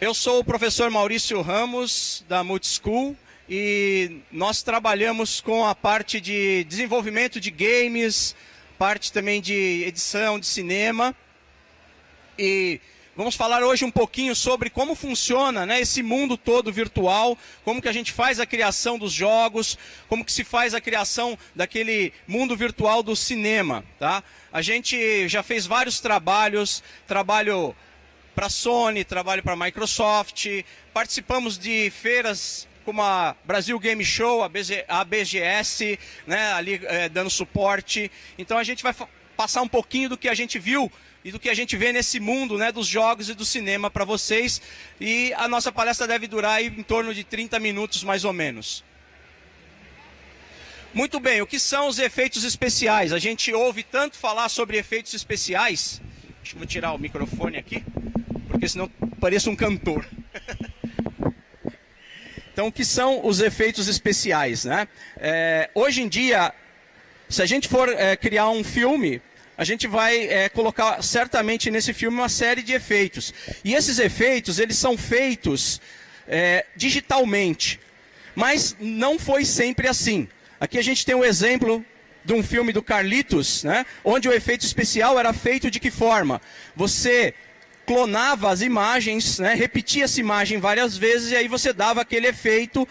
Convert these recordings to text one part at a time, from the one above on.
Eu sou o professor Maurício Ramos, da Multischool, e nós trabalhamos com a parte de desenvolvimento de games, parte também de edição de cinema. E vamos falar hoje um pouquinho sobre como funciona, né, esse mundo todo virtual, como que a gente faz a criação dos jogos, como que se faz a criação daquele mundo virtual do cinema, tá? A gente já fez vários trabalho para a Sony, trabalho para a Microsoft, participamos de feiras como a Brasil Game Show, a BGS, né, ali dando suporte. Então a gente vai passar um pouquinho do que a gente viu e do que a gente vê nesse mundo, né, dos jogos e do cinema para vocês. E a nossa palestra deve durar aí em torno de 30 minutos mais ou menos. Muito bem, o que são os efeitos especiais? A gente ouve tanto falar sobre efeitos especiais. Deixa eu tirar o microfone aqui, porque senão pareço um cantor. Então, o que são os efeitos especiais, né? Hoje em dia, se a gente for criar um filme, a gente vai colocar certamente nesse filme uma série de efeitos. E esses efeitos, eles são feitos digitalmente. Mas não foi sempre assim. Aqui a gente tem um exemplo de um filme do Carlitos, né, onde o efeito especial era feito de que forma? Você clonava as imagens, né, repetia essa imagem várias vezes e aí você dava aquele efeito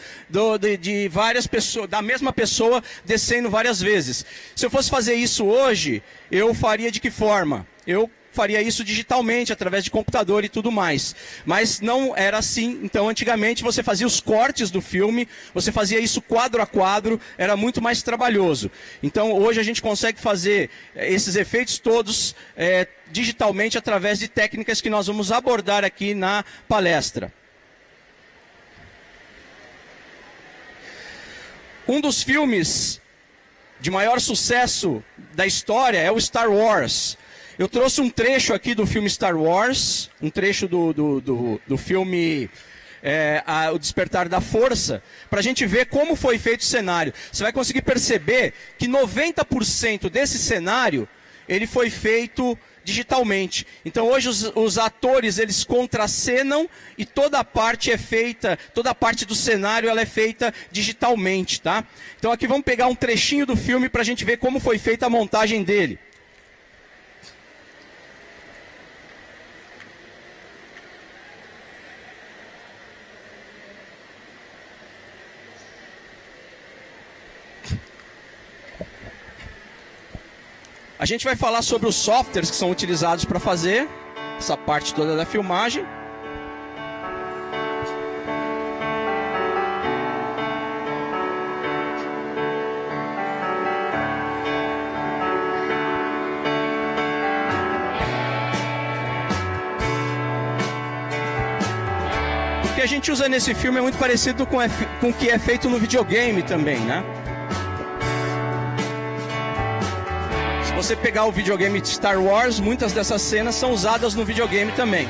de várias pessoas, da mesma pessoa descendo várias vezes. Se eu fosse fazer isso hoje, eu faria de que forma? Eu faria isso digitalmente, através de computador e tudo mais. Mas não era assim. Então, antigamente, você fazia os cortes do filme, você fazia isso quadro a quadro, era muito mais trabalhoso. Então, hoje a gente consegue fazer esses efeitos todos digitalmente, através de técnicas que nós vamos abordar aqui na palestra. Um dos filmes de maior sucesso da história é o Star Wars. Eu trouxe um trecho aqui do filme Star Wars, um trecho do filme O Despertar da Força, para a gente ver como foi feito o cenário. Você vai conseguir perceber que 90% desse cenário, ele foi feito digitalmente. Então hoje os atores, eles contracenam e toda a parte é feita, toda a parte do cenário ela é feita digitalmente, tá? Então aqui vamos pegar um trechinho do filme para a gente ver como foi feita a montagem dele. A gente vai falar sobre os softwares que são utilizados para fazer essa parte toda da filmagem. O que a gente usa nesse filme é muito parecido com o que é feito no videogame também, né? Se você pegar o videogame de Star Wars, muitas dessas cenas são usadas no videogame também.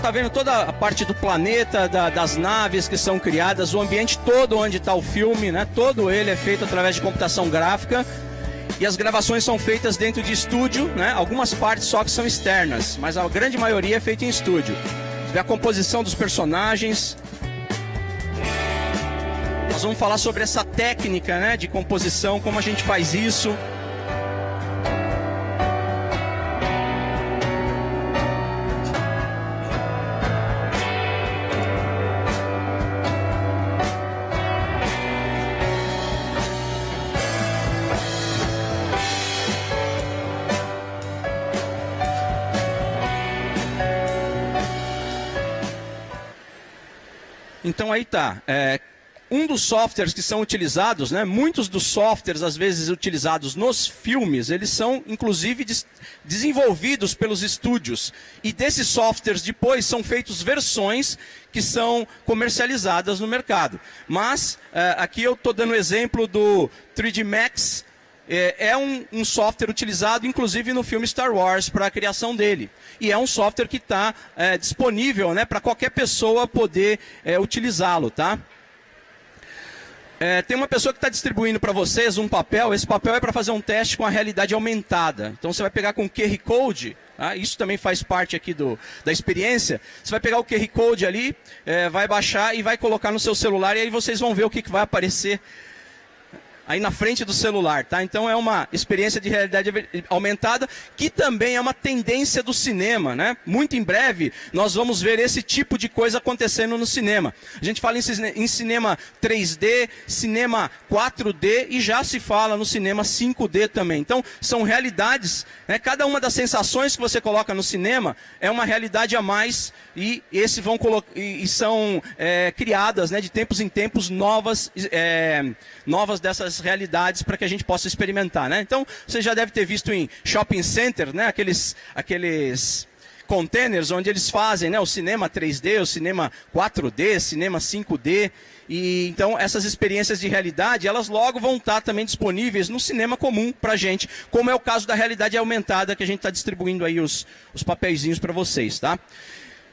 Tá vendo toda a parte do planeta, das naves que são criadas, o ambiente todo onde está o filme, né? Todo ele é feito através de computação gráfica e as gravações são feitas dentro de estúdio, né? Algumas partes só que são externas, mas a grande maioria é feita em estúdio. Você vê a composição dos personagens. Nós vamos falar sobre essa técnica, né, de composição, como a gente faz isso. Então aí tá. um dos softwares que são utilizados, né, muitos dos softwares às vezes utilizados nos filmes, eles são inclusive desenvolvidos pelos estúdios. E desses softwares depois são feitas versões que são comercializadas no mercado. Mas aqui eu estou dando o exemplo do 3D Max. É um software utilizado, inclusive, no filme Star Wars, para a criação dele. E é um software que está disponível, né, para qualquer pessoa poder utilizá-lo, tá? Tem uma pessoa que está distribuindo para vocês um papel. Esse papel é para fazer um teste com a realidade aumentada. Então, você vai pegar com o QR Code. Tá? Isso também faz parte aqui da experiência. Você vai pegar o QR Code ali, vai baixar e vai colocar no seu celular. E aí vocês vão ver o que vai aparecer aí na frente do celular, tá? Então é uma experiência de realidade aumentada que também é uma tendência do cinema, né? Muito em breve nós vamos ver esse tipo de coisa acontecendo no cinema. A gente fala em cinema 3D, cinema 4D e já se fala no cinema 5D também. Então são realidades, né? Cada uma das sensações que você coloca no cinema é uma realidade a mais e são criadas, né, de tempos em tempos novas dessas realidades para que a gente possa experimentar, né? Então, você já deve ter visto em shopping center, né? Aqueles containers onde eles fazem, né, o cinema 3D, o cinema 4D, cinema 5D. E então essas experiências de realidade, elas logo vão estar também disponíveis no cinema comum para a gente, como é o caso da realidade aumentada que a gente está distribuindo aí os papeizinhos para vocês, tá?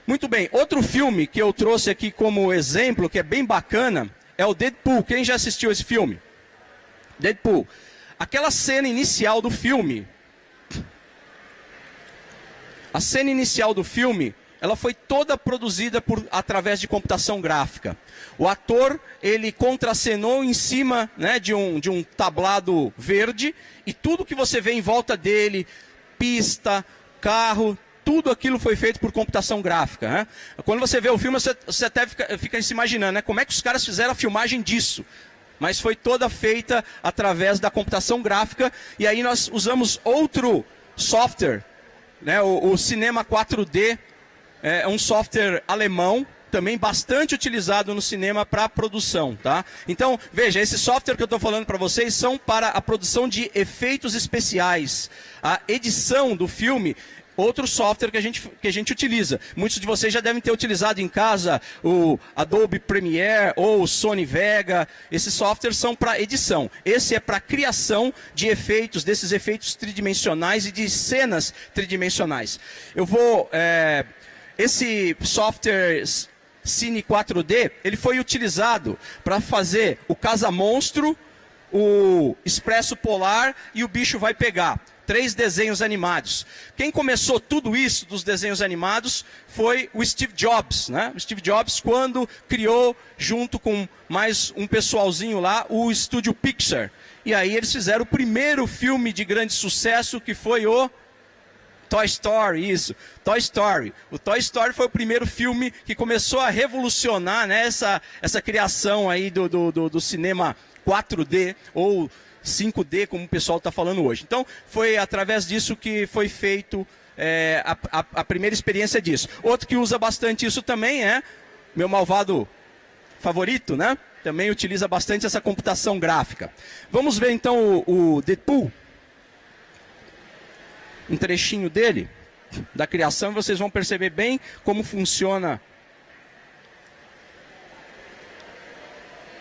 Muito bem, outro filme que eu trouxe aqui como exemplo, que é bem bacana, é o Deadpool. Quem já assistiu esse filme? Deadpool. Aquela cena inicial do filme. A cena inicial do filme, ela foi toda produzida através de computação gráfica. O ator, ele contracenou em cima, né, de um tablado verde, e tudo que você vê em volta dele, pista, carro, tudo aquilo foi feito por computação gráfica, né? Quando você vê o filme, você até fica se imaginando, né, como é que os caras fizeram a filmagem disso. Mas foi toda feita através da computação gráfica. E aí nós usamos outro software, né, o Cinema 4D. É um software alemão, também bastante utilizado no cinema para produção, tá? Então, veja, esse software que eu estou falando para vocês são para a produção de efeitos especiais. A edição do filme, outro software que a gente utiliza. Muitos de vocês já devem ter utilizado em casa o Adobe Premiere ou o Sony Vega. Esses softwares são para edição. Esse é para criação de efeitos, desses efeitos tridimensionais e de cenas tridimensionais. Esse software Cine 4D, ele foi utilizado para fazer o Casa-Monstro, o Expresso Polar e o Bicho Vai Pegar. 3 desenhos animados. Quem começou tudo isso dos desenhos animados foi o Steve Jobs, né? O Steve Jobs, quando criou, junto com mais um pessoalzinho lá, o Studio Pixar. E aí eles fizeram o primeiro filme de grande sucesso, que foi o Toy Story, isso, Toy Story. O Toy Story foi o primeiro filme que começou a revolucionar, né, essa criação aí do cinema 4D, ou 5D, como o pessoal está falando hoje. Então, foi através disso que foi feito a primeira experiência disso. Outro que usa bastante isso também é meu malvado favorito, né? Também utiliza bastante essa computação gráfica. Vamos ver então o Deadpool. Um trechinho dele, da criação, e vocês vão perceber bem como funciona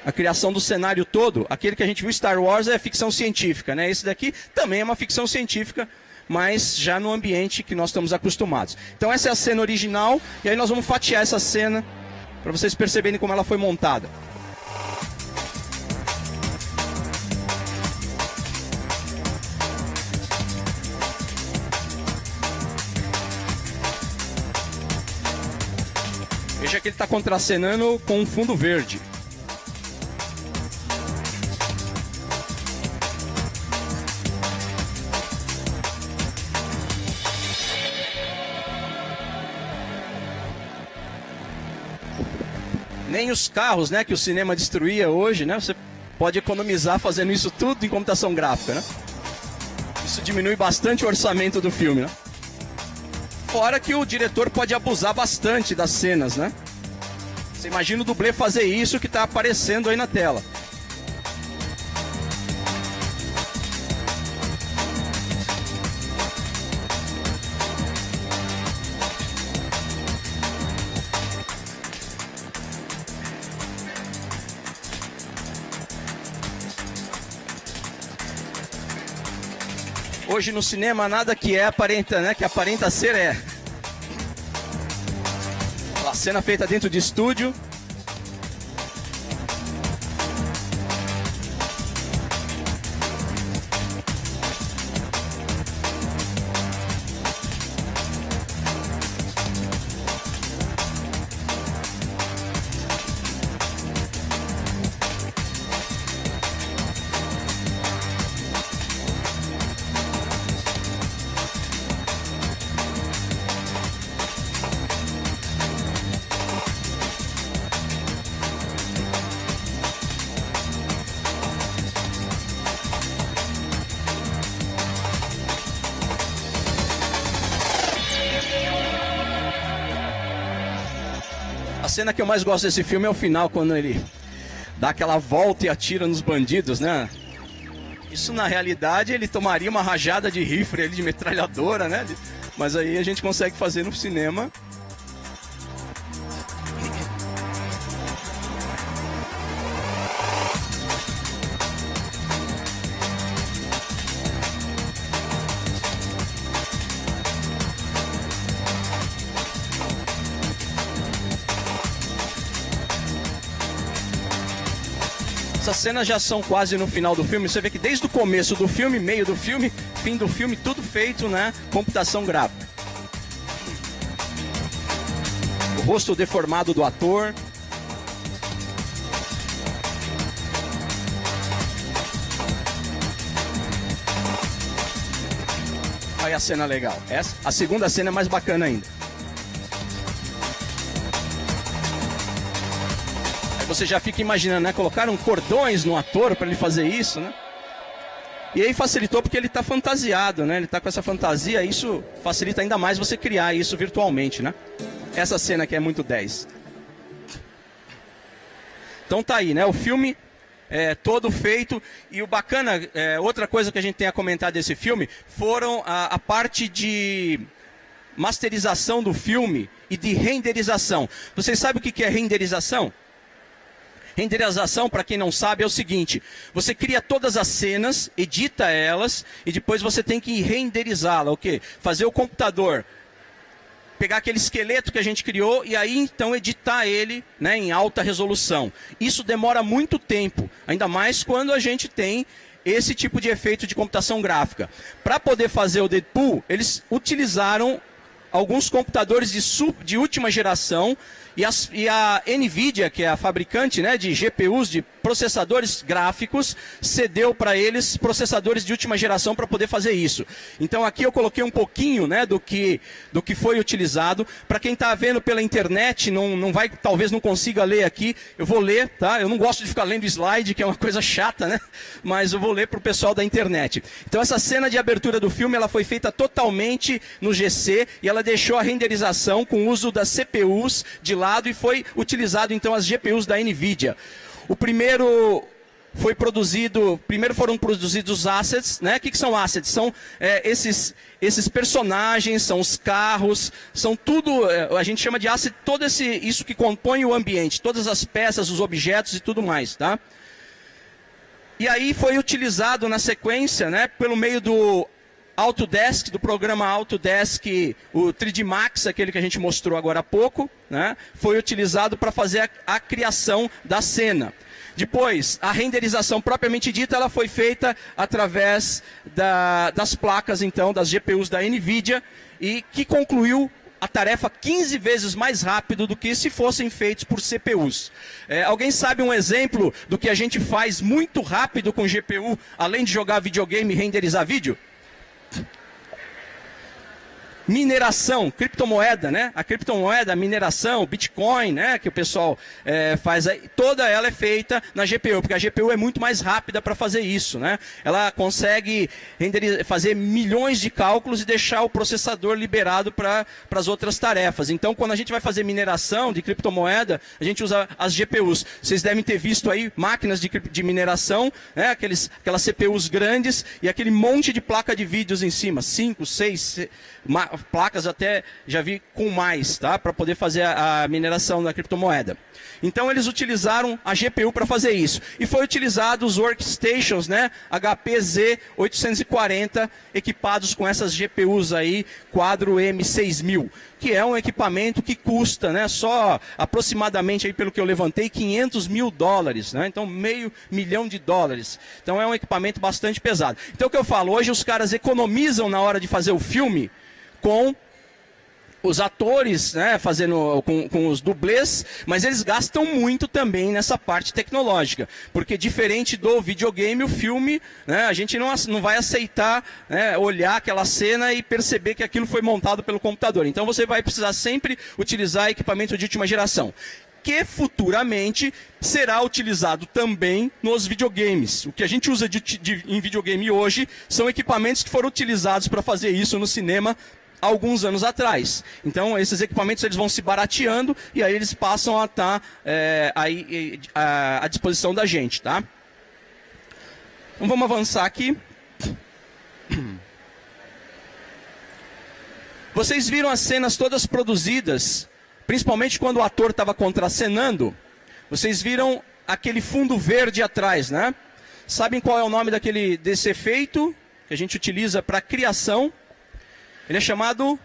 a criação do cenário todo. Aquele que a gente viu Star Wars é ficção científica, né? Esse daqui também é uma ficção científica, mas já no ambiente que nós estamos acostumados. Então essa é a cena original, e aí nós vamos fatiar essa cena para vocês perceberem como ela foi montada. Veja que ele está contracenando com um fundo verde. Nem os carros, né, que o cinema destruía hoje, né, você pode economizar fazendo isso tudo em computação gráfica, né? Isso diminui bastante o orçamento do filme, né? Fora que o diretor pode abusar bastante das cenas, né? Você imagina o dublê fazer isso que está aparecendo aí na tela. Hoje no cinema nada que é aparenta, né? Que aparenta ser é. A cena feita dentro de estúdio. A cena que eu mais gosto desse filme é o final, quando ele dá aquela volta e atira nos bandidos, né? Isso na realidade ele tomaria uma rajada de rifle ali, de metralhadora, né? Mas aí a gente consegue fazer no cinema. Essas cenas já são quase no final do filme. Você vê que desde o começo do filme, meio do filme, fim do filme, tudo feito na computação gráfica. O rosto deformado do ator. Aí a cena legal. A segunda cena é mais bacana ainda. Você já fica imaginando, né? Colocaram cordões no ator para ele fazer isso, né? E aí facilitou porque ele está fantasiado, né? Ele está com essa fantasia, isso facilita ainda mais você criar isso virtualmente, né? Essa cena aqui é muito 10. Então tá aí, né? O filme é todo feito. E o bacana, outra coisa que a gente tem a comentar desse filme, foram a parte de masterização do filme e de renderização. Vocês sabem o que é renderização? Renderização, para quem não sabe, é o seguinte: você cria todas as cenas, edita elas e depois você tem que renderizá-la, o quê? Fazer o computador pegar aquele esqueleto que a gente criou e aí então editar ele, né, em alta resolução. Isso demora muito tempo, ainda mais quando a gente tem esse tipo de efeito de computação gráfica. Para poder fazer o Deadpool, eles utilizaram alguns computadores de última geração e a NVIDIA, que é a fabricante, né, de GPUs, de processadores gráficos, cedeu para eles processadores de última geração para poder fazer isso. Então aqui eu coloquei um pouquinho, né, do que foi utilizado. Para quem está vendo pela internet, talvez não consiga ler aqui, eu vou ler, tá? Eu não gosto de ficar lendo slide, que é uma coisa chata, né? Mas eu vou ler para o pessoal da internet. Então essa cena de abertura do filme, ela foi feita totalmente no GC e ela deixou a renderização com o uso das CPUs de lado e foi utilizado então as GPUs da NVIDIA. Primeiro foram produzidos assets, né? O que são assets? São esses personagens, são os carros, são tudo, a gente chama de asset, isso que compõe o ambiente, todas as peças, os objetos e tudo mais, tá? E aí foi utilizado na sequência, né, pelo meio do Autodesk, do programa Autodesk, o 3D Max, aquele que a gente mostrou agora há pouco, né, foi utilizado para fazer a criação da cena. Depois, a renderização propriamente dita, ela foi feita através das placas, então, das GPUs da NVIDIA, e que concluiu a tarefa 15 vezes mais rápido do que se fossem feitos por CPUs. Alguém sabe um exemplo do que a gente faz muito rápido com GPU, além de jogar videogame e renderizar vídeo? mineração, criptomoeda, né? A criptomoeda, a mineração, Bitcoin, né? Que o pessoal faz aí, toda ela é feita na GPU, porque a GPU é muito mais rápida para fazer isso, né? Ela consegue fazer milhões de cálculos e deixar o processador liberado para as outras tarefas. Então, quando a gente vai fazer mineração de criptomoeda, a gente usa as GPUs. Vocês devem ter visto aí máquinas de mineração, né? Aquelas CPUs grandes e aquele monte de placa de vídeos em cima, 5, 6 placas, até já vi com mais, tá? Para poder fazer a mineração da criptomoeda. Então eles utilizaram a GPU para fazer isso. E foi utilizado os workstations, né? HP Z840, equipados com essas GPUs aí, Quadro M6000, que é um equipamento que custa, né? Só aproximadamente, aí, pelo que eu levantei, $500 mil, né? Então $500 mil. Então é um equipamento bastante pesado. Então o que eu falo, hoje os caras economizam na hora de fazer o filme com os atores, né, fazendo com os dublês, mas eles gastam muito também nessa parte tecnológica, porque diferente do videogame, o filme, né, a gente não vai aceitar, né, olhar aquela cena e perceber que aquilo foi montado pelo computador. Então você vai precisar sempre utilizar equipamento de última geração, que futuramente será utilizado também nos videogames. O que a gente usa em videogame hoje são equipamentos que foram utilizados para fazer isso no cinema alguns anos atrás. Então esses equipamentos eles vão se barateando e aí eles passam a estar à disposição da gente, tá? Então vamos avançar aqui. Vocês viram as cenas todas produzidas, principalmente quando o ator estava contracenando. Vocês viram aquele fundo verde atrás, né? Sabem qual é o nome desse efeito que a gente utiliza para criação? Ele é chamado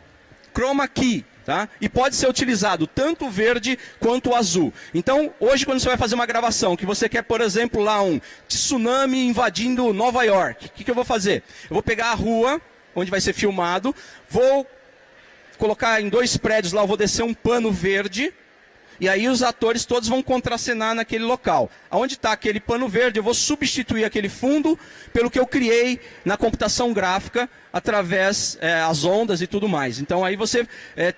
Chroma Key, tá? E pode ser utilizado tanto o verde quanto o azul. Então, hoje quando você vai fazer uma gravação, que você quer, por exemplo, lá um tsunami invadindo Nova York, o que eu vou fazer? Eu vou pegar a rua, onde vai ser filmado, vou colocar em 2 prédios lá, eu vou descer um pano verde, e aí os atores todos vão contracenar naquele local. Onde está aquele pano verde, eu vou substituir aquele fundo pelo que eu criei na computação gráfica, através das ondas e tudo mais. Então aí você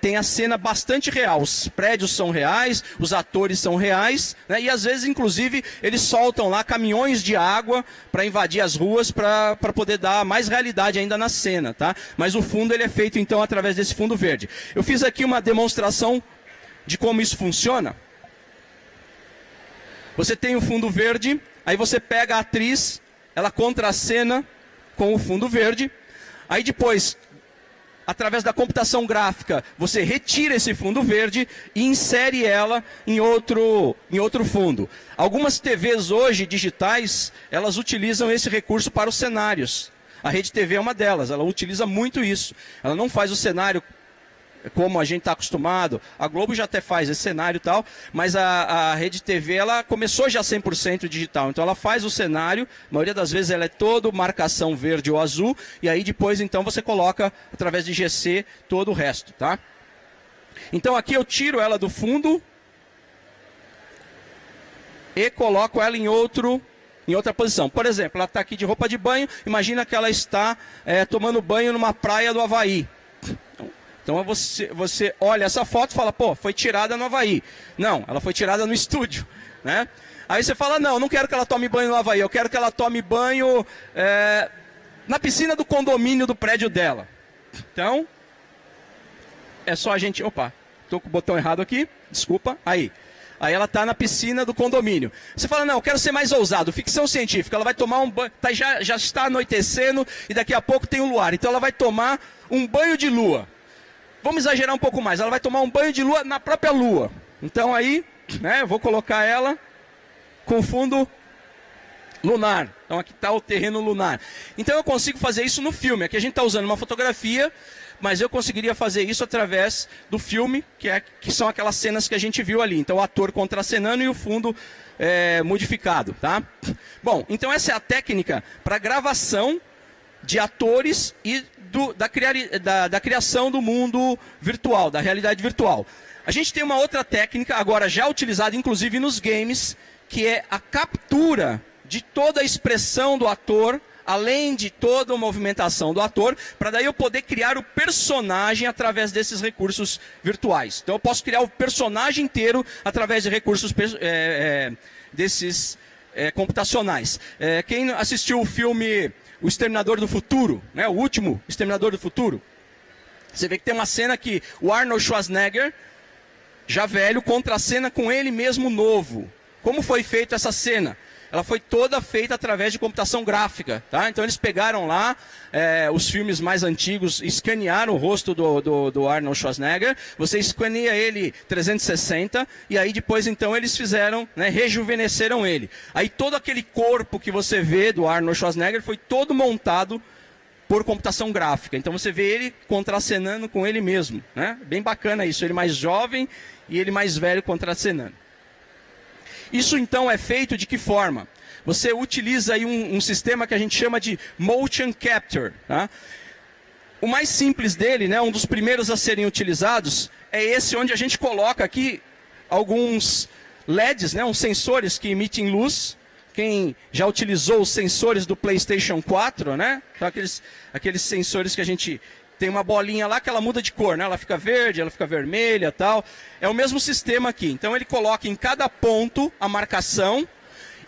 tem a cena bastante real. Os prédios são reais, os atores são reais, né? E às vezes, inclusive, eles soltam lá caminhões de água para invadir as ruas, para poder dar mais realidade ainda na cena, tá? Mas o fundo ele é feito então através desse fundo verde. Eu fiz aqui uma demonstração de como isso funciona. Você tem o fundo verde, aí você pega a atriz, ela contracena com o fundo verde, aí depois, através da computação gráfica, você retira esse fundo verde e insere ela em outro fundo. Algumas TVs hoje, digitais, elas utilizam esse recurso para os cenários. A Rede TV é uma delas, ela utiliza muito isso. Ela não faz o cenário como a gente está acostumado, a Globo já até faz esse cenário e tal, mas a Rede TV ela começou já 100% digital, então ela faz o cenário, a maioria das vezes ela é todo marcação verde ou azul, e aí depois então você coloca através de GC todo o resto, tá? Então aqui eu tiro ela do fundo e coloco ela em outra posição. Por exemplo, ela está aqui de roupa de banho, imagina que ela está tomando banho numa praia do Havaí. Então você olha essa foto e fala, pô, foi tirada no Havaí. Não, ela foi tirada no estúdio, né? Aí você fala, não quero que ela tome banho no Havaí, eu quero que ela tome banho na piscina do condomínio do prédio dela. Então, é só a gente... Opa, estou com o botão errado aqui, desculpa, aí. Aí ela está na piscina do condomínio. Você fala, não, eu quero ser mais ousado, ficção científica, ela vai tomar um banho, já está anoitecendo e daqui a pouco tem o luar, então ela vai tomar um banho de lua. Vamos exagerar um pouco mais, ela vai tomar um banho de lua na própria lua. Então aí, né, eu vou colocar ela com fundo lunar. Então aqui está o terreno lunar. Então eu consigo fazer isso no filme. Aqui a gente está usando uma fotografia, mas eu conseguiria fazer isso através do filme, que são aquelas cenas que a gente viu ali. Então o ator contracenando e o fundo modificado, tá? Bom, então essa é a técnica para gravação de atores e da criação do mundo virtual, da realidade virtual. A gente tem uma outra técnica, agora já utilizada inclusive nos games, que é a captura de toda a expressão do ator além de toda a movimentação do ator, para daí eu poder criar o personagem através desses recursos virtuais. Então eu posso criar o personagem inteiro através de recursos desses computacionais. Quem assistiu o filme O Exterminador do Futuro, né, o último Exterminador do Futuro, você vê que tem uma cena que o Arnold Schwarzenegger, já velho, contracena com ele mesmo novo. Como foi feita essa cena? Ela foi toda feita através de computação gráfica. Tá? Então eles pegaram lá os filmes mais antigos, escanearam o rosto do Arnold Schwarzenegger, você escaneia ele 360, e aí depois então eles fizeram, né, rejuvenesceram ele. Aí todo aquele corpo que você vê do Arnold Schwarzenegger foi todo montado por computação gráfica. Então você vê ele contracenando com ele mesmo. Né? Bem bacana isso, ele mais jovem e ele mais velho contracenando. Isso então é feito de que forma? Você utiliza aí um sistema que a gente chama de Motion Capture. Tá? O mais simples dele, né, um dos primeiros a serem utilizados, é esse onde a gente coloca aqui alguns LEDs, né, uns sensores que emitem luz. Quem já utilizou os sensores do PlayStation 4, né? Então, aqueles sensores que a gente tem uma bolinha lá que ela muda de cor, né? Ela fica verde, ela fica vermelha, tal. É o mesmo sistema aqui. Então ele coloca em cada ponto a marcação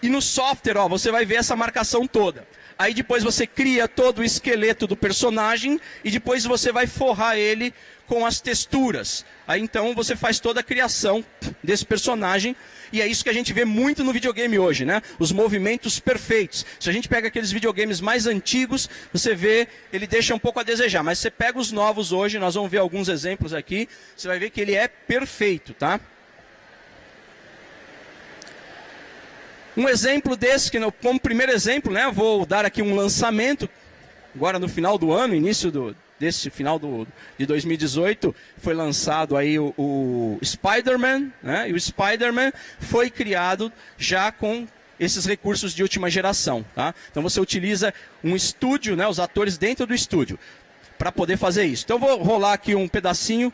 e no software, ó, você vai ver essa marcação toda. Aí depois você cria todo o esqueleto do personagem e depois você vai forrar ele com as texturas. Aí então você faz toda a criação desse personagem. E é isso que a gente vê muito no videogame hoje, né? Os movimentos perfeitos. Se a gente pega aqueles videogames mais antigos, você vê, ele deixa um pouco a desejar. Mas você pega os novos hoje, nós vamos ver alguns exemplos aqui, você vai ver que ele é perfeito, tá? Um exemplo desse, como primeiro exemplo, né? Vou dar aqui um lançamento, agora no final do ano, início desse final de 2018, foi lançado aí o Spider-Man, né? E o Spider-Man foi criado já com esses recursos de última geração, tá? Então você utiliza um estúdio, né? Os atores dentro do estúdio, para poder fazer isso. Então eu vou rolar aqui um pedacinho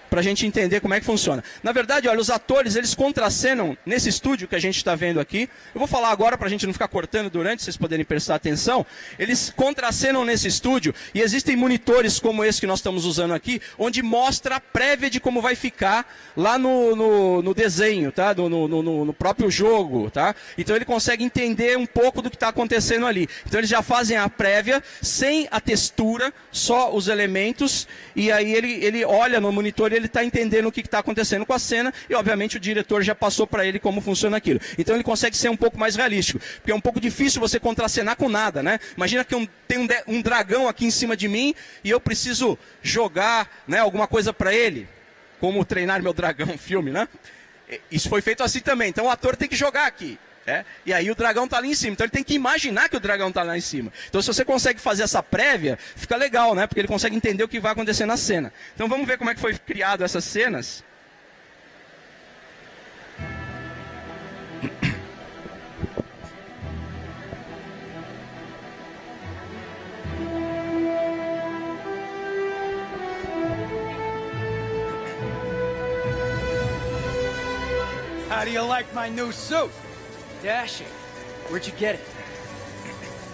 para a gente entender como é que funciona. Na verdade, olha, os atores, eles contracenam nesse estúdio que a gente está vendo aqui. Eu vou falar agora para a gente não ficar cortando durante, vocês poderem prestar atenção. Eles contracenam nesse estúdio e existem monitores como esse que nós estamos usando aqui, onde mostra a prévia de como vai ficar lá no desenho, tá? No próprio jogo, tá? Então ele consegue entender um pouco do que está acontecendo ali. Então eles já fazem a prévia sem a textura, só os elementos, e aí ele olha no monitor e ele está entendendo o que está acontecendo com a cena, e obviamente o diretor já passou para ele como funciona aquilo. Então ele consegue ser um pouco mais realístico, porque é um pouco difícil você contracenar com nada, né? Imagina que tem um dragão aqui em cima de mim, e eu preciso jogar, né, alguma coisa para ele, como Treinar Meu Dragão, filme, né? Isso foi feito assim também, então o ator tem que jogar aqui. E aí o dragão está ali em cima, então ele tem que imaginar que o dragão está lá em cima. Então se você consegue fazer essa prévia, fica legal, né? Porque ele consegue entender o que vai acontecer na cena. Então vamos ver como é que foi criado essas cenas. How do you like my new suit? Dashing. Where'd you get it?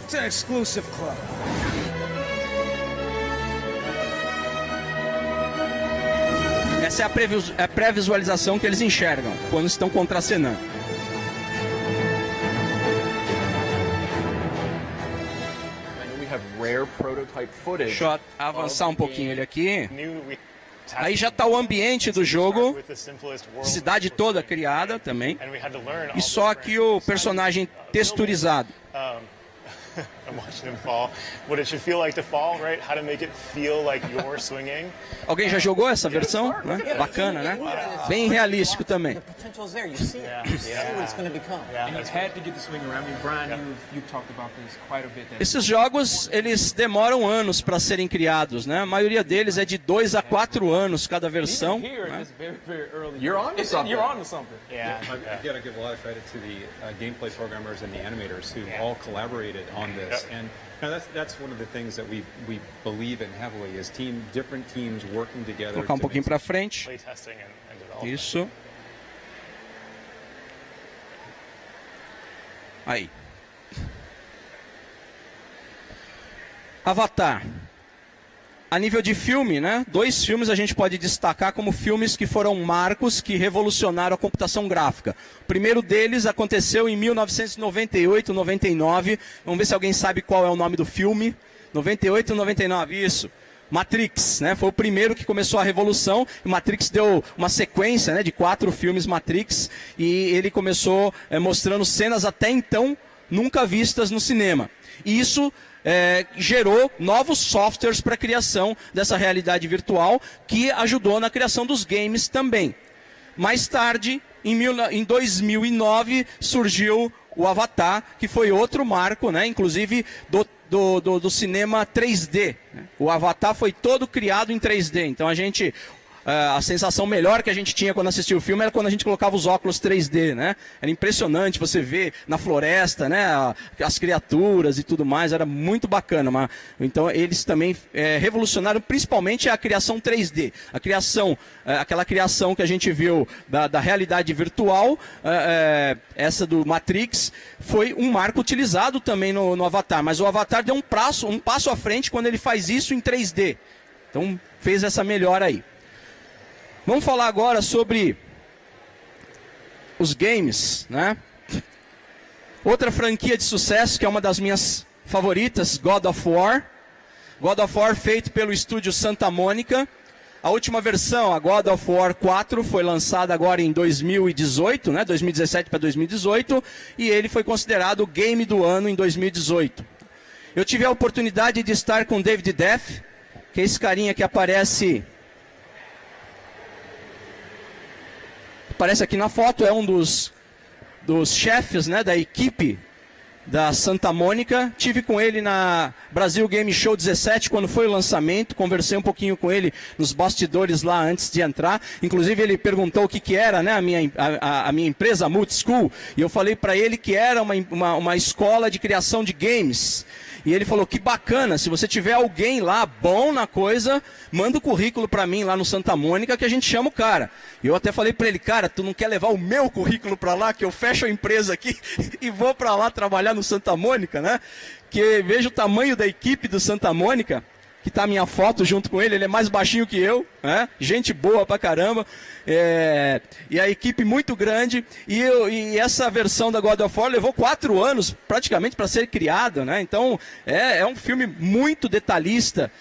It's an exclusive club. Essa é a pré-visualização que eles enxergam quando estão contracenando. Deixa eu avançar um pouquinho ele aqui. Aí já está o ambiente do jogo, cidade toda criada também, e só aqui o personagem texturizado. Alguém já jogou essa versão? Né? Bacana, né? Bem realístico também. Esses jogos, eles demoram anos para serem criados, né? A maioria deles é de 2 a 4 anos cada versão. Né? You're on to something. Yeah. You got to give a lot of credit to the gameplay programmers and the animators who all collaborated on this. And that's one of the things that we believe in heavily is different teams working together. Vou colocar um pouquinho para frente. Isso. Avatar. A nível de filme, né? 2 filmes a gente pode destacar como filmes que foram marcos, que revolucionaram a computação gráfica. O primeiro deles aconteceu em 1998, 99. Vamos ver se alguém sabe qual é o nome do filme. 98, 99, isso. Matrix, né? Foi o primeiro que começou a revolução. Matrix deu uma sequência, né, de 4 filmes Matrix. E ele começou mostrando cenas até então nunca vistas no cinema. E isso gerou novos softwares para a criação dessa realidade virtual, que ajudou na criação dos games também. Mais tarde, em 2009, surgiu o Avatar, que foi outro marco, né, inclusive do cinema 3D. O Avatar foi todo criado em 3D, então a sensação melhor que a gente tinha quando assistia o filme era quando a gente colocava os óculos 3D, né? Era impressionante você ver na floresta, né, as criaturas e tudo mais, era muito bacana. Então eles também revolucionaram principalmente a criação 3D, aquela criação que a gente viu da realidade virtual, essa do Matrix, foi um marco utilizado também no Avatar, mas o Avatar deu um passo à frente quando ele faz isso em 3D. Então fez essa melhora aí. Vamos falar agora sobre os games, né? Outra franquia de sucesso, que é uma das minhas favoritas, God of War. God of War feito pelo estúdio Santa Mônica. A última versão, a God of War 4, foi lançada agora em 2018, né? 2017 para 2018. E ele foi considerado o game do ano em 2018. Eu tive a oportunidade de estar com David Deff, que é esse carinha que aparece aqui na foto, é um dos chefes, né, da equipe da Santa Mônica. Tive com ele na Brasil Game Show 17, quando foi o lançamento. Conversei um pouquinho com ele nos bastidores lá antes de entrar. Inclusive ele perguntou o que era, né, a minha empresa, a Multi School. E eu falei para ele que era uma escola de criação de games. E ele falou, que bacana, se você tiver alguém lá bom na coisa, manda o currículo para mim lá no Santa Mônica que a gente chama o cara. E eu até falei para ele, cara, tu não quer levar o meu currículo para lá, que eu fecho a empresa aqui e vou para lá trabalhar no Santa Mônica, né? Que veja o tamanho da equipe do Santa Mônica, que está a minha foto junto com ele é mais baixinho que eu, né? Gente boa pra caramba, e a equipe muito grande, e essa versão da God of War levou 4 anos praticamente para ser criada, né? Então é um filme muito detalhista,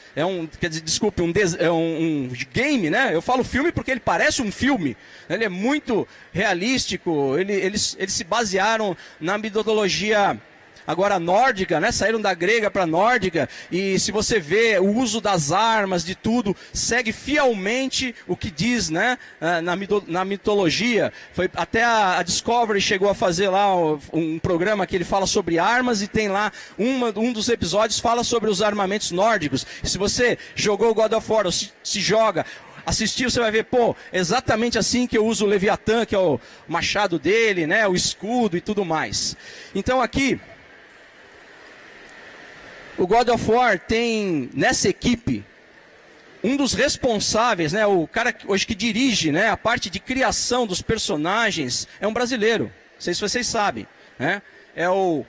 um game, né? Eu falo filme porque ele parece um filme, ele é muito realístico, eles se basearam na mitologia agora nórdica, né? Saíram da grega para nórdica, e se você vê o uso das armas, de tudo, segue fielmente o que diz, né, na mitologia. Até a Discovery chegou a fazer lá um programa que ele fala sobre armas, e tem lá um dos episódios fala sobre os armamentos nórdicos. E se você jogou God of War, ou se joga, assistir, você vai ver, exatamente assim que eu uso o Leviatã, que é o machado dele, né, o escudo e tudo mais. Então aqui o God of War tem, nessa equipe, um dos responsáveis, né, o cara hoje que dirige, né, a parte de criação dos personagens, é um brasileiro. Não sei se vocês sabem, né? É o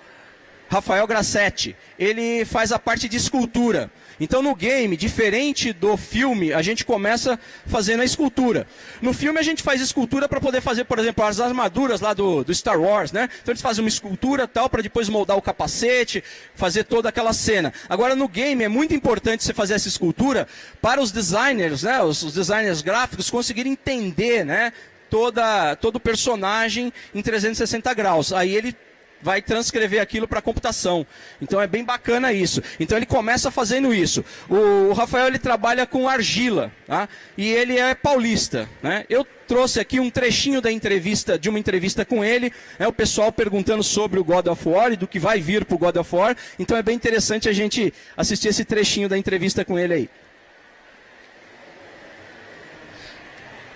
Rafael Grassetti. Ele faz a parte de escultura. Então no game, diferente do filme, a gente começa fazendo a escultura. No filme a gente faz escultura para poder fazer, por exemplo, as armaduras lá do Star Wars, né? Então eles fazem uma escultura tal para depois moldar o capacete, fazer toda aquela cena. Agora no game é muito importante você fazer essa escultura para os designers, né? Os designers gráficos conseguirem entender, né, todo o personagem em 360 graus. Aí ele vai transcrever aquilo para a computação. Então é bem bacana isso. Então ele começa fazendo isso. O Rafael, ele trabalha com argila, tá? E ele é paulista, né? Eu trouxe aqui um trechinho de uma entrevista com ele, né? O pessoal perguntando sobre o God of War e do que vai vir para o God of War. Então é bem interessante a gente assistir esse trechinho da entrevista com ele aí.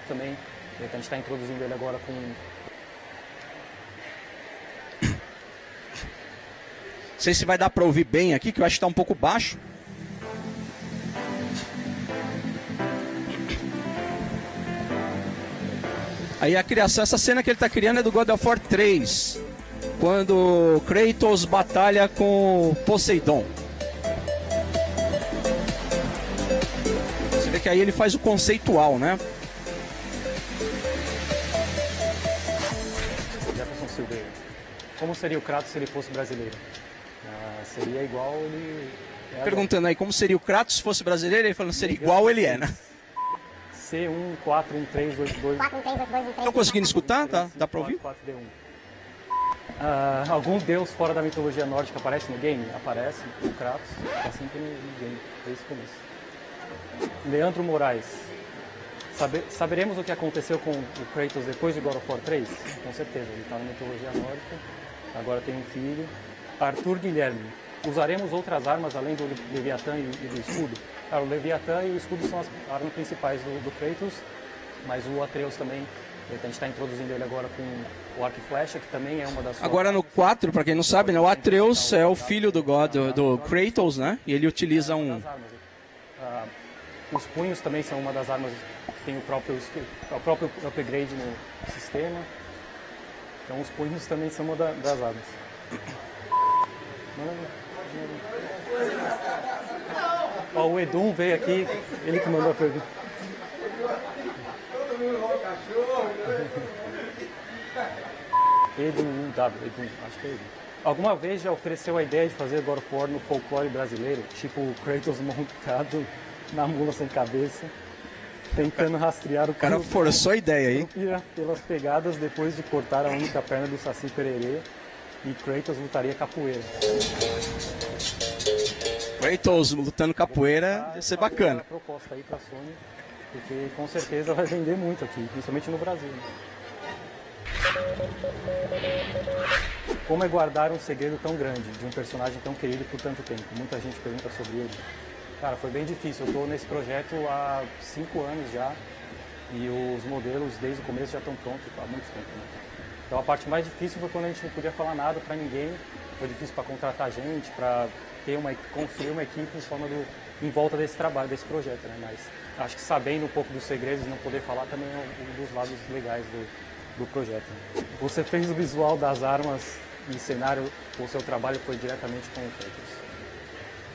Também, a gente está introduzindo ele agora com... Não sei se vai dar para ouvir bem aqui, que eu acho que está um pouco baixo. Aí a criação, essa cena que ele está criando é do God of War 3, quando Kratos batalha com Poseidon. que aí ele faz o conceitual, né? Jefferson Silveira. Como seria o Kratos se ele fosse brasileiro? Seria igual ele... Perguntando aí como seria o Kratos se fosse brasileiro, ele falando seria igual ele é, né? C1413282. Estão conseguindo escutar? Tá? Dá pra ouvir? 4D1. Algum deus fora da mitologia nórdica aparece no game? Aparece. O Kratos está sempre no game, desde o começo. Leandro Moraes. Saberemos o que aconteceu com o Kratos depois de God of War 3? Com certeza, ele está na mitologia nórdica, agora tem um filho. Arthur Guilherme. Usaremos outras armas além do Leviatã e do escudo? Cara, o Leviatã e o escudo são as armas principais do Kratos, mas o Atreus também, a gente está introduzindo ele agora com o arco e flecha, que também é uma das... Agora no 4, para quem não sabe, né, o Atreus é o filho do Kratos, né? E ele utiliza um... Os punhos também são uma das armas que tem o próprio upgrade no sistema. Então os punhos também são uma das armas. Ó, o Edum veio aqui, ele que mandou a pergunta. Edum, acho que é Edum. Alguma vez já ofereceu a ideia de fazer God of War no folclore brasileiro? Tipo o Kratos montado na mula sem cabeça, tentando rastrear o cara forçou a ideia aí. Pelas pegadas depois de cortar a única perna do Saci Pererê. E Kratos lutaria capoeira. Kratos lutando capoeira ia ser bacana. Uma proposta aí pra Sony, porque com certeza vai vender muito aqui, principalmente no Brasil. Como é guardar um segredo tão grande de um personagem tão querido por tanto tempo? Muita gente pergunta sobre ele. Cara, foi bem difícil. Eu estou nesse projeto há 5 anos já e os modelos desde o começo já estão prontos há muito tempo. Né? Então a parte mais difícil foi quando a gente não podia falar nada para ninguém. Foi difícil para contratar gente, para construir uma equipe em volta desse trabalho, desse projeto. Né? Mas acho que sabendo um pouco dos segredos e não poder falar também é um dos lados legais do projeto. Você fez o visual das armas e cenário, o seu trabalho foi diretamente com o Kratos.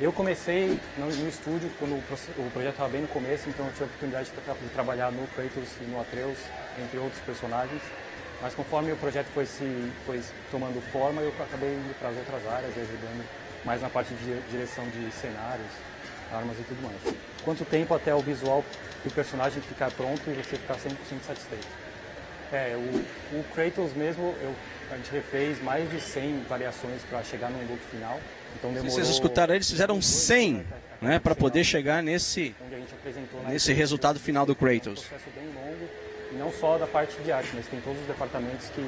Eu comecei no estúdio quando o projeto estava bem no começo, então eu tive a oportunidade de trabalhar no Kratos e no Atreus, entre outros personagens. Mas conforme o projeto foi tomando forma, eu acabei indo para as outras áreas, ajudando mais na parte de direção de cenários, armas e tudo mais. Quanto tempo até o visual do personagem ficar pronto e você ficar 100% satisfeito? O Kratos mesmo, a gente refez mais de 100 variações para chegar no look final. Então demorou... Se vocês escutaram, eles fizeram 100, né, para poder chegar nesse resultado final do Kratos. É um processo bem longo, e não só da parte de arte, mas tem todos os departamentos que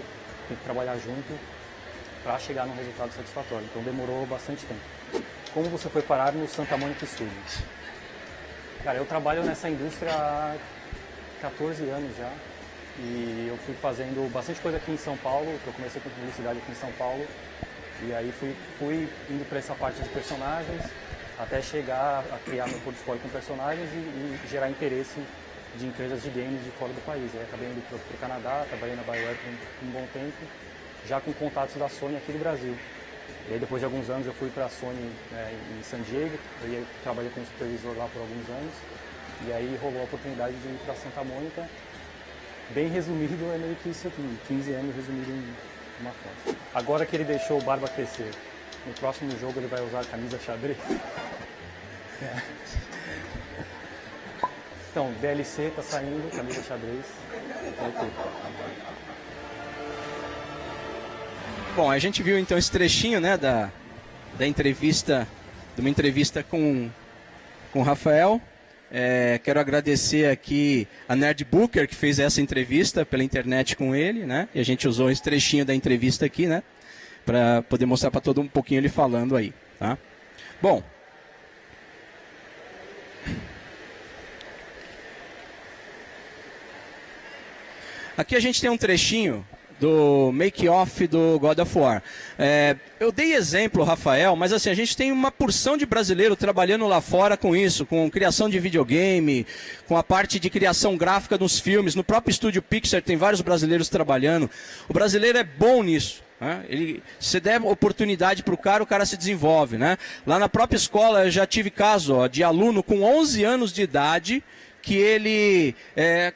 tem que trabalhar junto para chegar num resultado satisfatório. Então demorou bastante tempo. Como você foi parar no Santa Monica Studios? Cara, eu trabalho nessa indústria há 14 anos já. E eu fui fazendo bastante coisa aqui em São Paulo, que eu comecei com publicidade aqui em São Paulo. E aí fui indo para essa parte de personagens, até chegar a criar meu portfólio com personagens e gerar interesse de empresas de games de fora do país. Aí acabei indo para o Canadá, trabalhei na BioWare por um bom tempo, já com contatos da Sony aqui do Brasil. E aí depois de alguns anos eu fui para a Sony em San Diego, eu trabalhei como supervisor lá por alguns anos. E aí rolou a oportunidade de ir para Santa Mônica. Bem resumido, é meio que isso aqui, 15 anos resumido em uma foto. Agora que ele deixou o barba crescer, no próximo jogo ele vai usar a camisa xadrez? Então, DLC tá saindo, camisa xadrez. Bom, a gente viu então esse trechinho, né, da entrevista, de uma entrevista com o Rafael. Quero agradecer aqui a Nerd Booker, que fez essa entrevista pela internet com ele, né? E a gente usou esse trechinho da entrevista aqui, né? Para poder mostrar para todo um pouquinho ele falando aí, tá? Bom. Aqui a gente tem um trechinho do make-off do God of War. Eu dei exemplo, Rafael, mas assim, a gente tem uma porção de brasileiro trabalhando lá fora com isso, com criação de videogame, com a parte de criação gráfica nos filmes. No próprio estúdio Pixar tem vários brasileiros trabalhando. O brasileiro é bom nisso. Se der oportunidade para o cara se desenvolve. Né? Lá na própria escola eu já tive caso de aluno com 11 anos de idade que ele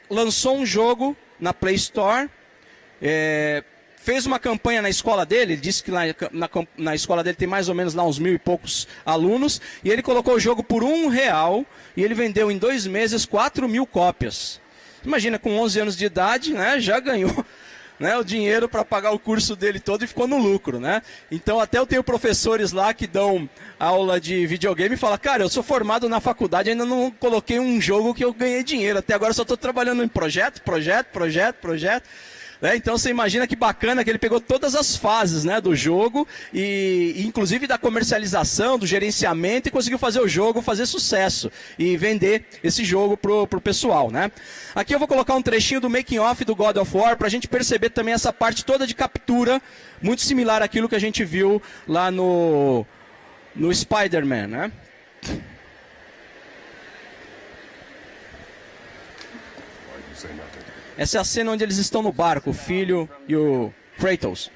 lançou um jogo na Play Store, fez uma campanha na escola dele, ele disse que na escola dele tem mais ou menos lá uns 1000 e poucos alunos, e ele colocou o jogo por R$1 e ele vendeu em 2 meses 4.000 cópias. Imagina, com 11 anos de idade, né, já ganhou, né, o dinheiro para pagar o curso dele todo e ficou no lucro, né? Então até eu tenho professores lá que dão aula de videogame e falam, cara, eu sou formado na faculdade, ainda não coloquei um jogo que eu ganhei dinheiro, até agora só estou trabalhando em projeto. Né? Então você imagina que bacana que ele pegou todas as fases, né, do jogo, e inclusive da comercialização, do gerenciamento, e conseguiu fazer o jogo fazer sucesso e vender esse jogo pro pessoal, né? Aqui eu vou colocar um trechinho do making off do God of War para a gente perceber também essa parte toda de captura, muito similar àquilo que a gente viu lá no Spider-Man, né? Essa é a cena onde eles estão no barco, o filho e o Kratos.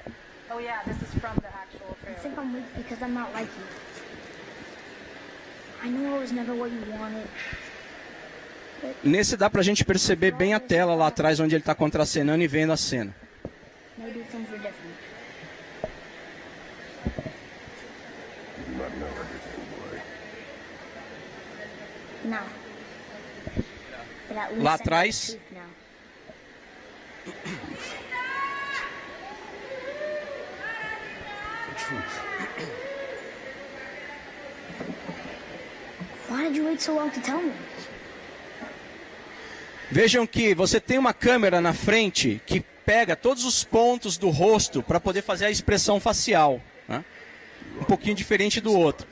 Oh yeah, this is from the actual trailer. I think I'm weak because I'm not like you. I know I was never what you wanted. Nesse dá pra gente perceber bem a tela lá atrás onde ele tá contracenando e vendo a cena. Maybe things were different. No. But at least Lá I know atrás. the truth now. Why did you wait so long to tell me? Vejam que você tem uma câmera na frente que pega todos os pontos do rosto para poder fazer a expressão facial, né? Um pouquinho diferente do outro.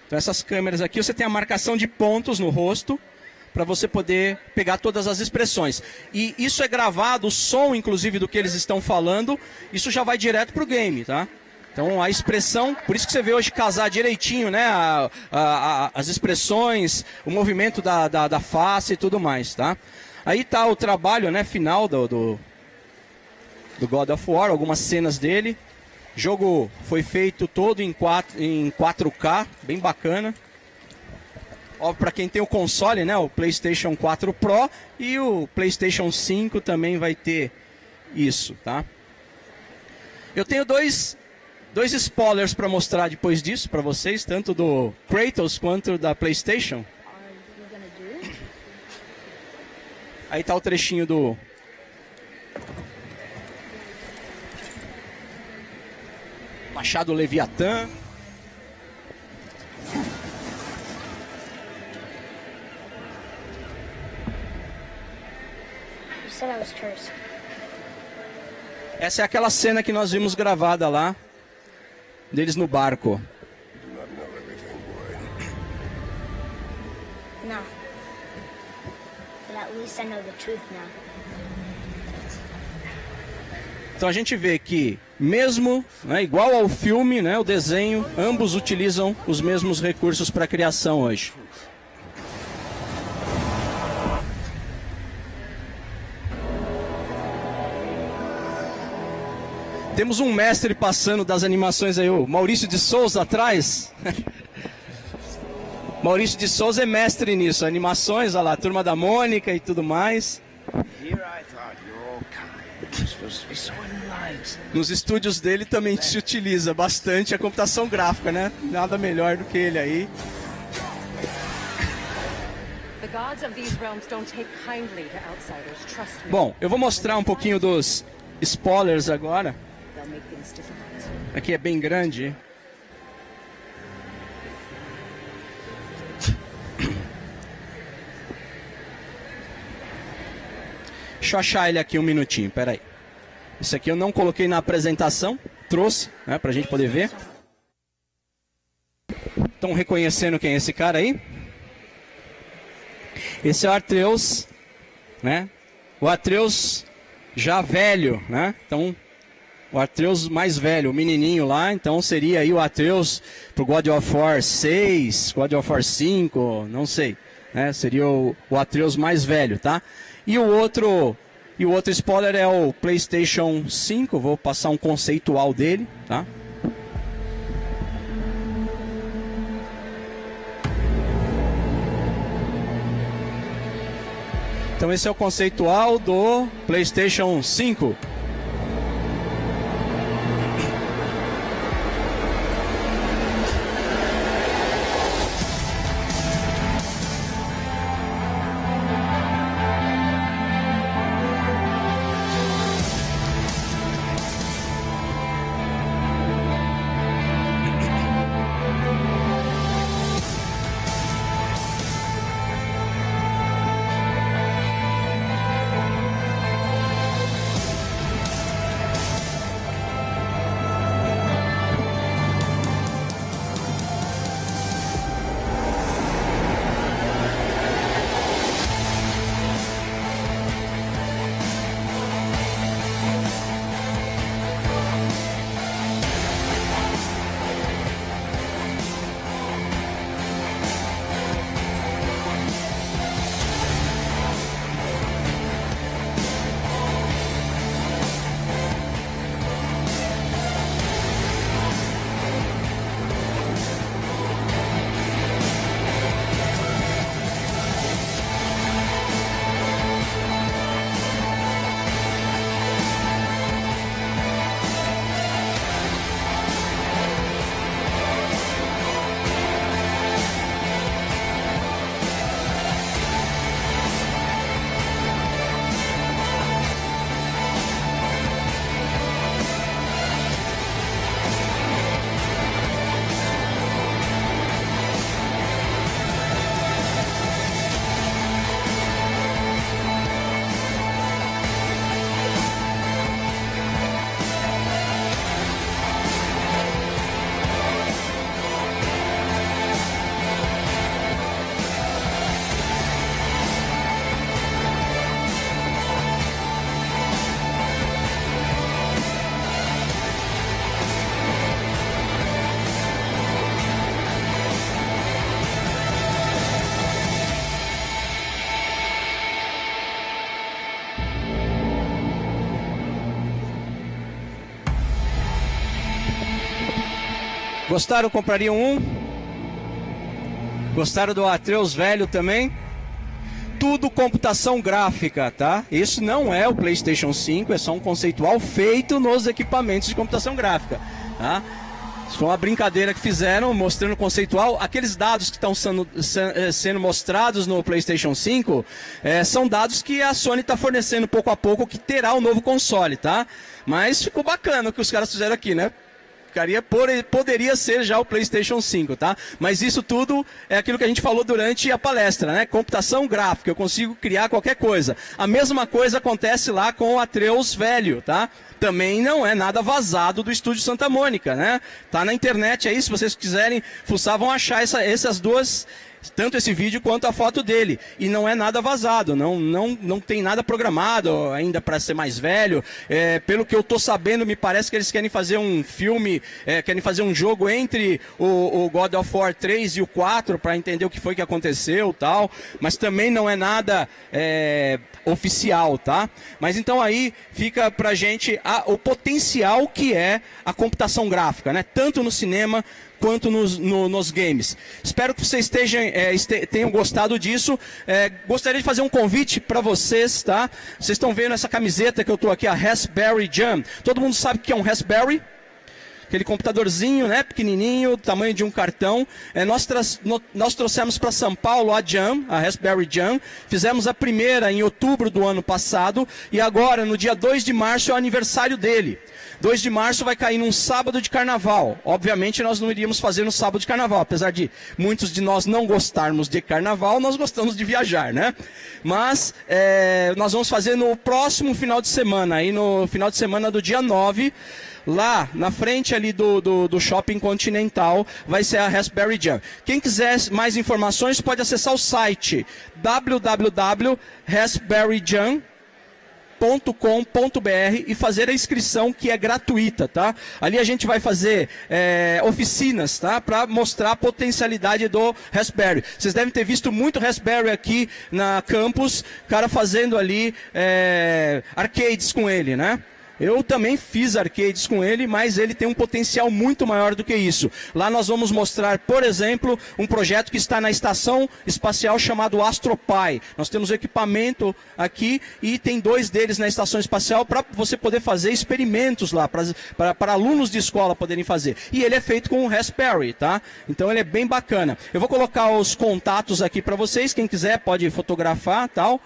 Então essas câmeras aqui, você tem a marcação de pontos no rosto para você poder pegar todas as expressões. E isso é gravado, o som inclusive do que eles estão falando, isso já vai direto para o game, tá? Então a expressão, por isso que você vê hoje casar direitinho, né, as expressões, o movimento da face e tudo mais, tá? Aí tá o trabalho, né, final do God of War, algumas cenas dele. O jogo foi feito todo em 4K, bem bacana. Óbvio, para quem tem o console, né, o PlayStation 4 Pro e o PlayStation 5 também vai ter isso, tá? Eu tenho dois spoilers para mostrar depois disso para vocês, tanto do Kratos quanto da PlayStation. Aí tá o trechinho do Machado Leviatã. You said I was cursed. Essa é aquela cena que nós vimos gravada lá, deles no barco. No. But at least I know the truth now. Então a gente vê que, mesmo, né, igual ao filme, né, o desenho, ambos utilizam os mesmos recursos para a criação hoje. Temos um mestre passando das animações aí, o Maurício de Souza atrás. Maurício de Souza é mestre nisso, animações, olha lá, Turma da Mônica e tudo mais. Nos estúdios dele também se utiliza bastante a computação gráfica, né? Nada melhor do que ele aí. Bom, eu vou mostrar um pouquinho dos spoilers agora. Aqui é bem grande. Deixa eu achar ele aqui um minutinho, peraí. Isso aqui eu não coloquei na apresentação, trouxe, né, pra gente poder ver. Estão reconhecendo quem é esse cara aí? Esse é o Atreus, né? O Atreus já velho, né? Então, o Atreus mais velho, o menininho lá, então seria aí o Atreus pro God of War 6, God of War 5, não sei, né? Seria o Atreus mais velho, tá? E o outro spoiler é o PlayStation 5, vou passar um conceitual dele, tá? Então esse é o conceitual do PlayStation 5. Gostaram? Comprariam um? Gostaram do Atreus velho também? Tudo computação gráfica, tá? Isso não é o PlayStation 5, é só um conceitual feito nos equipamentos de computação gráfica, tá? Isso foi uma brincadeira que fizeram, mostrando o conceitual. Aqueles dados que estão sendo mostrados no PlayStation 5 são dados que a Sony está fornecendo pouco a pouco, que terá o novo console, tá? Mas ficou bacana o que os caras fizeram aqui, né? Poderia ser já o PlayStation 5, tá? Mas isso tudo é aquilo que a gente falou durante a palestra, né? Computação gráfica, eu consigo criar qualquer coisa. A mesma coisa acontece lá com o Atreus velho, tá? Também não é nada vazado do estúdio Santa Mônica, né? Tá na internet aí, se vocês quiserem fuçar, vão achar essas duas, tanto esse vídeo quanto a foto dele. E não é nada vazado, não tem nada programado ainda para ser mais velho. Pelo que eu tô sabendo, me parece que eles querem fazer um filme, querem fazer um jogo entre o God of War 3 e o 4 para entender o que foi que aconteceu, tal. Mas também não é nada oficial, tá? Mas então aí fica pra gente o potencial que é a computação gráfica, né? Tanto no cinema quanto nos games. Espero que vocês tenham gostado disso. Gostaria de fazer um convite para vocês, tá? Vocês estão vendo essa camiseta que eu estou aqui, a Raspberry Jam. Todo mundo sabe o que é um Raspberry? Aquele computadorzinho, né, pequenininho, tamanho de um cartão. Nós trouxemos para São Paulo a Jam, a Raspberry Jam. Fizemos a primeira em outubro do ano passado. E agora, no dia 2 de março, é o aniversário dele. 2 de março vai cair num sábado de carnaval. Obviamente nós não iríamos fazer no sábado de carnaval, apesar de muitos de nós não gostarmos de carnaval, nós gostamos de viajar, né? Mas nós vamos fazer no próximo final de semana, aí no final de semana do dia 9, lá na frente ali do Shopping Continental, vai ser a Raspberry Jam. Quem quiser mais informações pode acessar o site www.raspberryjam.com.br e fazer a inscrição, que é gratuita, tá? Ali a gente vai fazer oficinas, tá? Para mostrar a potencialidade do Raspberry. Vocês devem ter visto muito Raspberry aqui na campus, cara fazendo ali arcades com ele, né? Eu também fiz arcades com ele, mas ele tem um potencial muito maior do que isso. Lá nós vamos mostrar, por exemplo, um projeto que está na estação espacial chamado AstroPy. Nós temos equipamento aqui e tem 2 deles na estação espacial para você poder fazer experimentos lá, para alunos de escola poderem fazer. E ele é feito com o Raspberry, tá? Então ele é bem bacana. Eu vou colocar os contatos aqui para vocês, quem quiser pode fotografar, tal.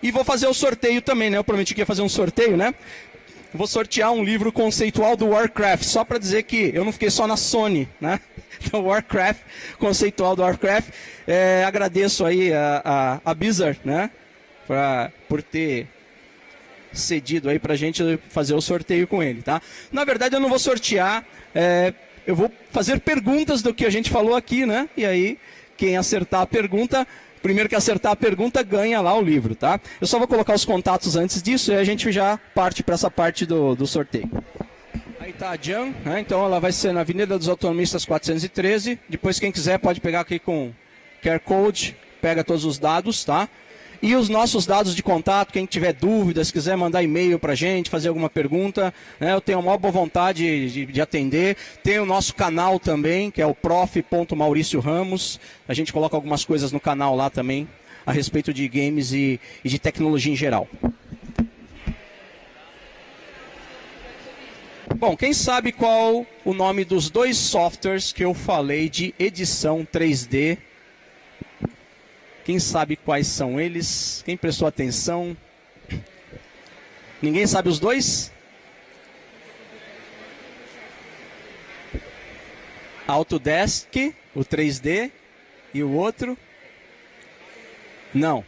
E vou fazer o sorteio também, né? Eu prometi que ia fazer um sorteio, né? Vou sortear um livro conceitual do Warcraft, só para dizer que eu não fiquei só na Sony, né? Então, Warcraft, conceitual do Warcraft. Agradeço aí a Blizzard, né? Por ter cedido aí pra gente fazer o sorteio com ele, tá? Na verdade, eu não vou sortear, eu vou fazer perguntas do que a gente falou aqui, né? E aí, quem acertar a pergunta... Primeiro que acertar a pergunta, ganha lá o livro, tá? Eu só vou colocar os contatos antes disso e a gente já parte para essa parte do sorteio. Aí tá a Jan, né? Então ela vai ser na Avenida dos Autonomistas 413. Depois quem quiser pode pegar aqui com QR Code, pega todos os dados, tá? E os nossos dados de contato, quem tiver dúvidas, quiser mandar e-mail para a gente, fazer alguma pergunta, né, eu tenho a maior boa vontade de atender. Tem o nosso canal também, que é o prof.Mauricio Ramos. A gente coloca algumas coisas no canal lá também, a respeito de games e de tecnologia em geral. Bom, quem sabe qual o nome dos 2 softwares que eu falei de edição 3D? Quem sabe quais são eles? Quem prestou atenção? Ninguém sabe os 2? Autodesk, o 3D, e o outro? Não.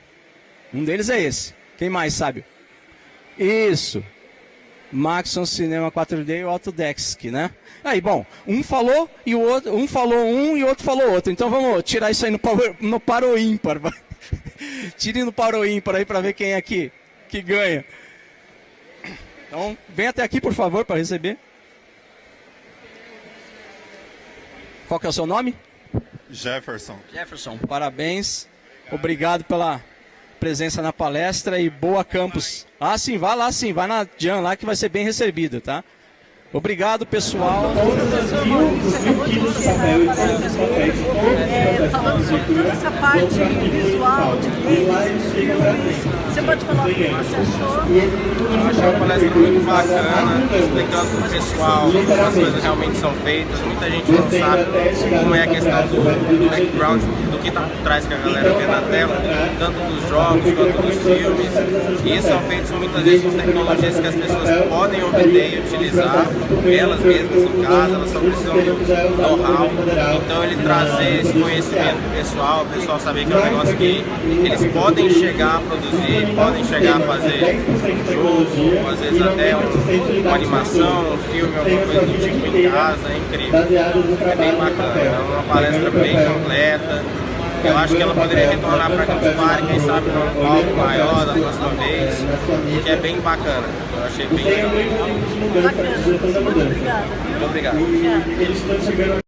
Um deles é esse. Quem mais sabe? Isso. Maxon Cinema 4D e o Autodesk, né? Aí, bom, um falou e o outro, um falou um e o outro falou outro. Então vamos tirar isso aí no par ou ímpar. Tirem no par ou ímpar aí para ver quem é que ganha. Então, vem até aqui, por favor, para receber. Qual que é o seu nome? Jefferson. Jefferson, parabéns. Obrigado pela presença na palestra e boa campus. Ah, sim, vai lá sim, vai na Jan lá que vai ser bem recebido, tá? Obrigado, pessoal. Falando sobre toda essa parte visual de games, de filmes, você pode falar o que você achou? Eu achei uma palestra muito bacana, explicando para o pessoal como as coisas realmente são feitas. Muita gente não sabe como é a questão do background, do que está por trás que a galera vê na tela, tanto dos jogos quanto dos filmes. E isso são feitos muitas vezes com tecnologias que as pessoas podem obter e utilizar elas mesmas em casa, elas só precisam do know-how. Então ele trazer esse conhecimento pro pessoal, o pessoal saber que é um negócio que eles podem chegar a produzir, podem chegar a fazer jogo, às vezes até uma animação, um filme, alguma coisa do tipo em casa, é incrível. É bem bacana, é uma palestra bem completa. Eu acho que ela poderia retornar para Campus Party, quem sabe num palco maior da próxima vez, que é bem bacana. Eu achei bem legal. Bacana, muito obrigada. Muito obrigado.